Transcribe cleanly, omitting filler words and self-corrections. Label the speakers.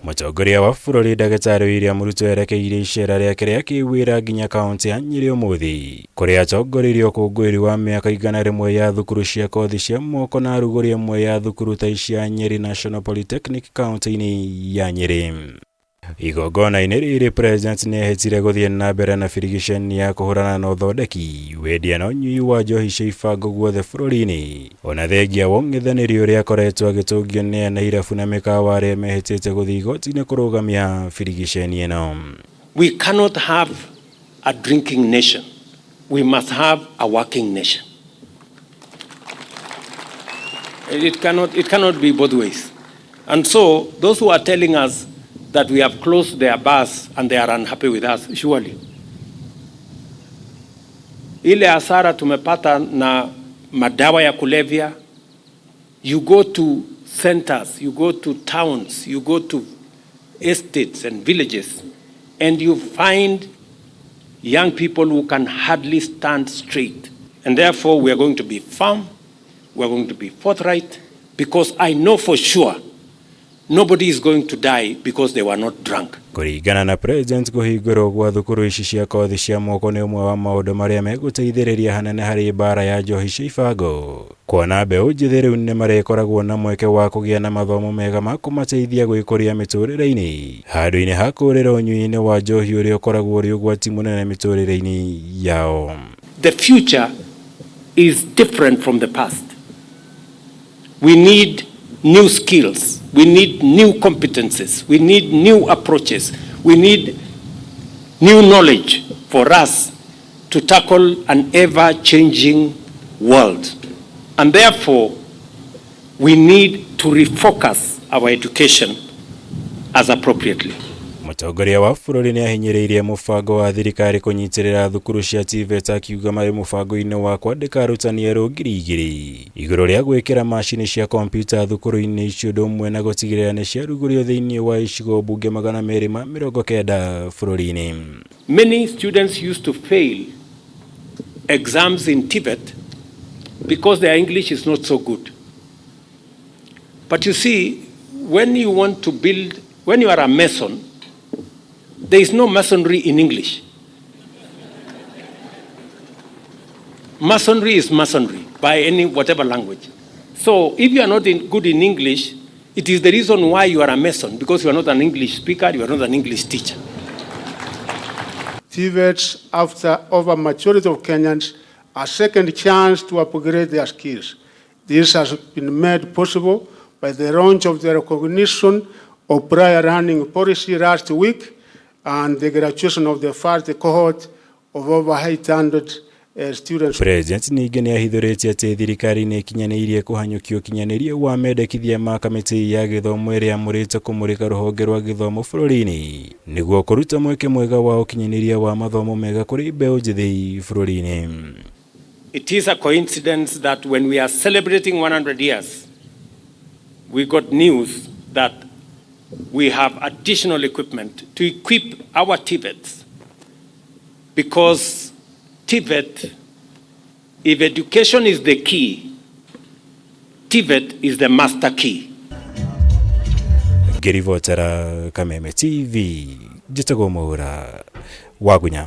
Speaker 1: Mũtongoria wa bũrũri Ndagĩtarĩ William Ruto erekeire icera rĩake rĩa kĩwĩra nginya kaunti ya Nyeri ũmũthĩ, kũrĩa atongoririe ũkũngũĩri wa mĩaka 100 ya thukuru cia kothi cia moko na arugũri ĩmwe ya thukuru ta cia Nyeri National Polytechnic kaunti-inĩ ya Nyeri. Igongona-inĩ rĩrĩ President nĩehĩtire gũthiĩ na mbere na birigiceni ya kũhũrana na ũthondeki, wendia na ũnyui wa njohi cia ibango guothe bũrũri-inĩ, ona thengia wa ũng'ethanĩri ũrĩa akoretwo agĩtũngio nĩ ene irabu na mĩkawa arĩa mehĩtĩte gũthiĩ igoti-inĩ kũrũgamia birigiceni ĩno.
Speaker 2: We cannot have a drinking nation. We must have a working nation. It cannot be both ways. And so those who are telling us that we have closed their bars and they are unhappy with us, surely. Ile hasara tumepata na madawa ya kulevya, you go to centers, you go to towns, you go to estates and villages, and you find young people who can hardly stand straight. And therefore we are going to be firm, we are going to be forthright, because I know for sure nobody is going to die because they were not drunk.
Speaker 1: Kũringana na President kũhingũrwo gwa thukuru ici cia kothi cia moko nĩ ũmwe wa maũndũ marĩa megũteithĩrĩria hanene harĩ mbaara ya njohi cia ibango. Kuona mbeũ njĩthĩ rĩu nĩ marĩkoragwo na mweke wa kũgĩa na mathomo mega ma kũmateithia gwĩkũria mĩtũrĩre-inĩ, handũ-inĩ ha kũũrĩra ũnyui-inĩ wa njohi ũrĩa ũkoragwo ũrĩ ũgwati mũnene mĩtũrĩre-inĩ yao.
Speaker 2: The future is different from the past. We need new skills, we need new competences, we need new approaches, we need new knowledge for us to tackle an ever-changing world. And therefore, we need to refocus our education as appropriately.
Speaker 1: Mũtongoria wa bũrũri nĩ ahinyĩrĩirie mũbango wa thirikari kũnyitĩrĩra thukuru cia TVET akiuga marĩ mũbango-inĩ wa kwandĩka arutani erũ 2,000 igũrũ rĩa gwĩkĩra macini cia kompyuta thukuru-inĩ icio ũndũ ũmwe na gũtigĩrĩra nĩ ciarugũrio thĩinĩ wa icigo mbunge 290 bũrũri-inĩ.
Speaker 2: Many students used to fail exams in TVET because their English is not so good. But you see, when you want to build, when you are a mason, there is no masonry in English. Masonry is masonry by any whatever language. So if you are not good in English, it is the reason why you are a mason, because you are not an English speaker, you are not an English teacher.
Speaker 3: TVETs, after over majority of Kenyans, a second chance to upgrade their skills. This has been made possible by the launch of the recognition of prior running policy last week and the graduation of the first cohort of over 800 students.
Speaker 1: President ningĩ nĩ ahithũrĩtie atĩ thirikari nĩ ikinyanĩirie kũhanyũkio kinyanĩria wa mendekithia ma kamĩtĩ ya gĩthomo ĩrĩa amũrĩte kũmũrĩka rũhonge rwa gĩthomo bũrũri-inĩ nĩguo kũruta mweke mwega wa ũkinyanĩria wa mathomo mega kũrĩ mbeũ njĩthĩ bũrũri-inĩ.
Speaker 2: It is a coincidence that when we are celebrating 100 years, we got news that we have additional equipment to equip our TVETs, because TVET, if education is the key, TVET is the master key.
Speaker 1: Ngĩribotera Kameme TV, njĩtagwo Mwaura wa Gunya.